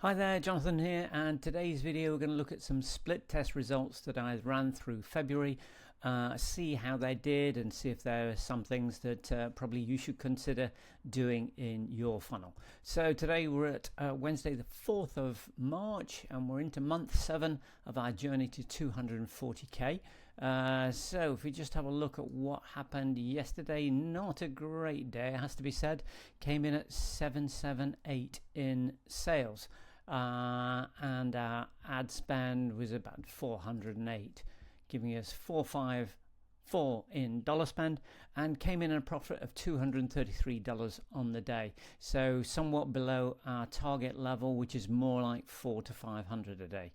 Hi there, Jonathan here, and today's video we're going to look at some split test results that I ran through February, see how they did and see if there are some things that probably you should consider doing in your funnel. So today we're at Wednesday the 4th of March and we're into month 7 of our journey to 240k. So if we just have a look at what happened yesterday, not a great day, it has to be said. Came in at 778 in sales. And our ad spend was about 408, giving us 454 in dollar spend, and came in at a profit of $233 on the day. So somewhat below our target level, which is more like 400 to 500 a day.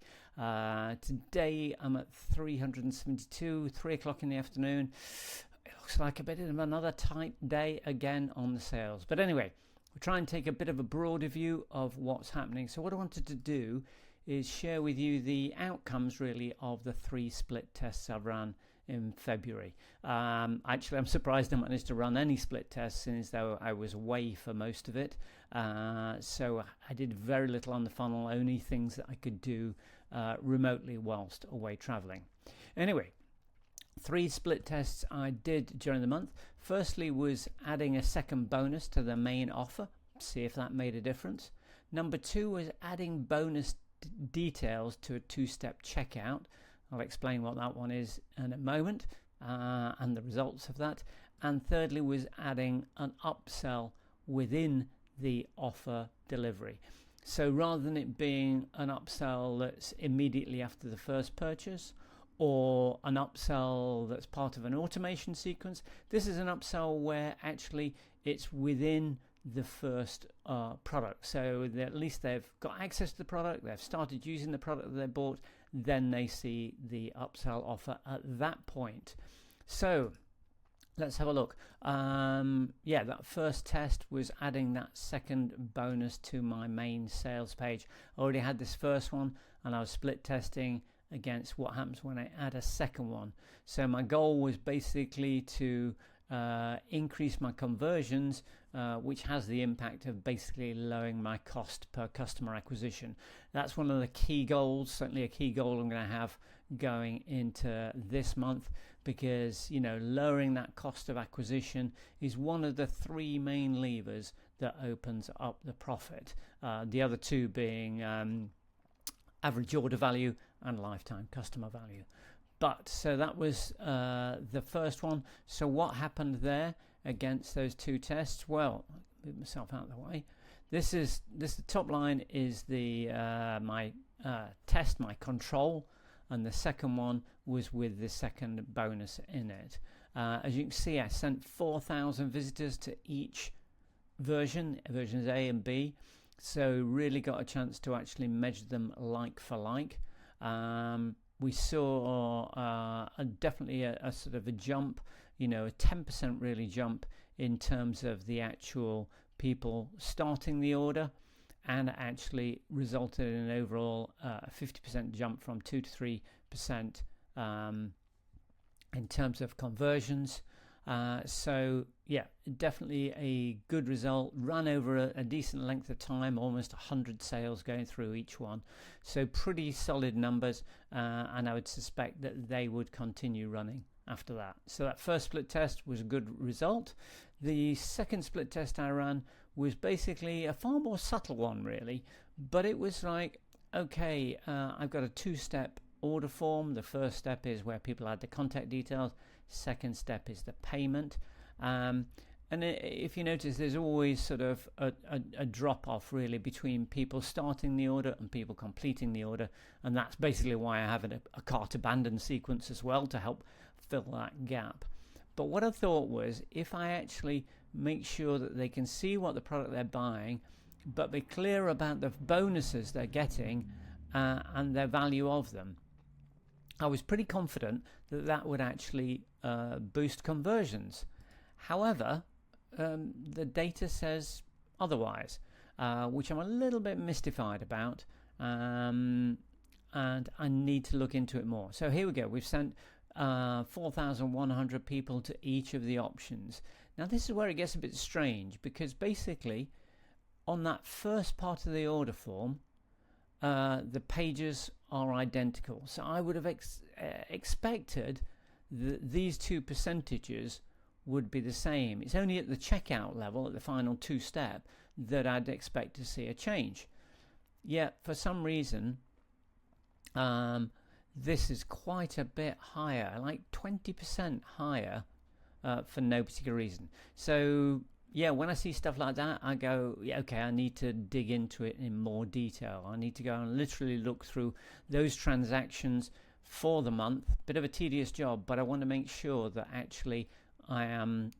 Today I'm at 372, 3 o'clock in the afternoon. It looks like a bit of another tight day again on the sales. But anyway, we'll try and take a bit of a broader view of what's happening. So what I wanted to do is share with you the outcomes really of the 3 split tests I've run in February. Actually, I'm surprised I managed to run any split tests since though I was away for most of it. So I did very little on the funnel, only things that I could do remotely whilst away traveling. Anyway, 3 split tests I did during the month. Firstly was adding a second bonus to the main offer, see if that made a difference. Number 2 was adding bonus details to a 2-step checkout. I'll explain what that one is in a moment and the results of that. And thirdly was adding an upsell within the offer delivery. So rather than it being an upsell that's immediately after the first purchase, or an upsell that's part of an automation sequence, this is an upsell where actually it's within the first product. So at least they've got access to the product, they've started using the product that they bought, then they see the upsell offer at that point. So let's have a look. That first test was adding that second bonus to my main sales page. I already had this first one and I was split testing against what happens when I add a second one. So my goal was basically to increase my conversions, which has the impact of basically lowering my cost per customer acquisition. That's one of the key goals, certainly a key goal I'm going to have going into this month, because lowering that cost of acquisition is one of the 3 main levers that opens up the profit. The other 2 being average order value and lifetime customer value. But so that was the first one. So what happened there against those 2 tests? Well, I'll move myself out of the way. The top line is the my test, my control, and the second one was with the second bonus in it. As you can see, I sent 4,000 visitors to each versions A and B. So really got a chance to actually measure them like for like. We saw definitely a sort of a jump, a 10% really jump in terms of the actual people starting the order, and actually resulted in an overall 50% jump from 2 to 3% in terms of conversions. So yeah, definitely a good result. Run over a decent length of time, almost 100 sales going through each one. So pretty solid numbers, and I would suspect that they would continue running after that. So that first split test was a good result. The second split test I ran was basically a far more subtle one really, but it was like, okay, I've got a 2-step order form. The first step is where people add the contact details. Second step is the payment. And if you notice, there's always sort of a drop off really between people starting the order and people completing the order. And that's basically why I have a cart abandon sequence as well, to help fill that gap. But what I thought was, if I actually make sure that they can see what the product they're buying, but be clear about the bonuses they're getting and their value of them, I was pretty confident that that would actually boost conversions. However, the data says otherwise, which I'm a little bit mystified about, and I need to look into it more. So here we go. We've sent 4,100 people to each of the options. Now this is where it gets a bit strange, because basically on that first part of the order form, the pages are identical. So I would have expected that these two percentages would be the same. It's only at the checkout level, at the final two step, that I'd expect to see a change. Yet for some reason, this is quite a bit higher, like 20% higher, for no particular reason. So yeah, when I see stuff like that, I go, yeah, okay, I need to dig into it in more detail. I need to go and literally look through those transactions for the month. Bit of a tedious job, but I want to make sure that actually I am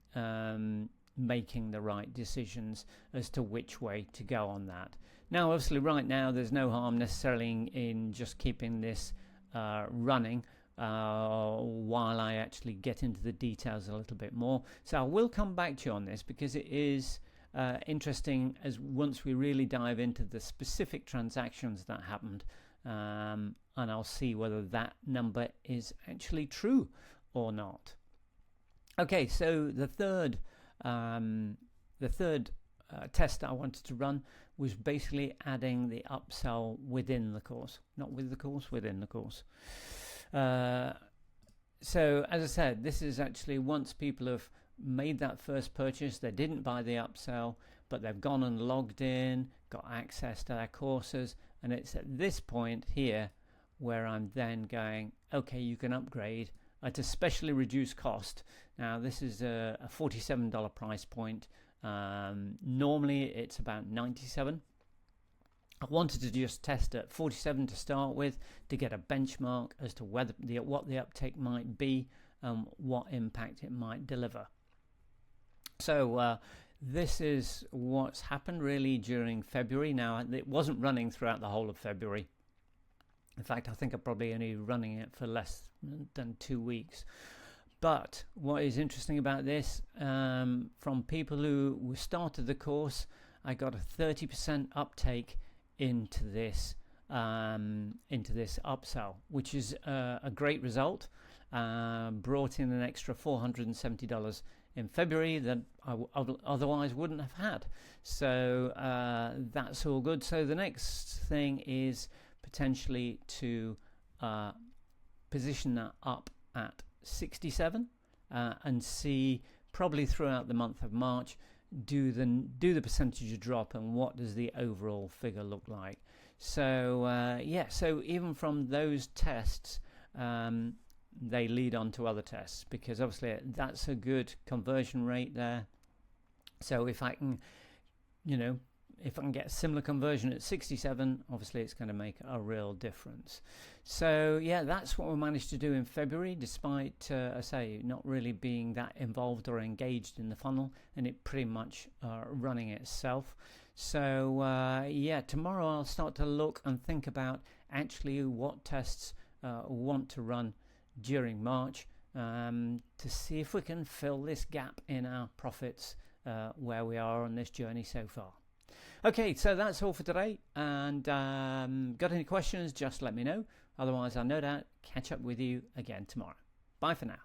making the right decisions as to which way to go on that. Now, obviously, right now, there's no harm necessarily in just keeping this running while I actually get into the details a little bit more. So I will come back to you on this, because it is interesting as once we really dive into the specific transactions that happened, and I'll see whether that number is actually true or not. Okay, so the third test I wanted to run was basically adding the upsell within the course, not with the course, within the course. So as I said, this is actually once people have made that first purchase, they didn't buy the upsell, but they've gone and logged in, got access to their courses, and it's at this point here where I'm then going, okay, you can upgrade at a specially reduced cost. Now this is a $47 price point. Normally it's about $97. I wanted to just test at $47 to start with, to get a benchmark as to whether what the uptake might be, what impact it might deliver. So this is what's happened really during February. Now it wasn't running throughout the whole of February. In fact, I think I'm probably only running it for less than 2 weeks. But what is interesting about this, from people who started the course, I got a 30% uptake into this upsell, which is a great result. Brought in an extra $470 in February that I otherwise wouldn't have had. So that's all good. So the next thing is potentially to position that up at 67 and see, probably throughout the month of March, do the percentage drop and what does the overall figure look like. So yeah, so even from those tests, they lead on to other tests, because obviously that's a good conversion rate there. So if I can, if I can get a similar conversion at 67, obviously it's going to make a real difference. So yeah, that's what we managed to do in February, despite, I say, not really being that involved or engaged in the funnel, and it pretty much running itself. So yeah, tomorrow I'll start to look and think about actually what tests want to run during March, to see if we can fill this gap in our profits where we are on this journey so far. Okay, so that's all for today, and got any questions, just let me know. Otherwise, I'll no doubt catch up with you again tomorrow. Bye for now.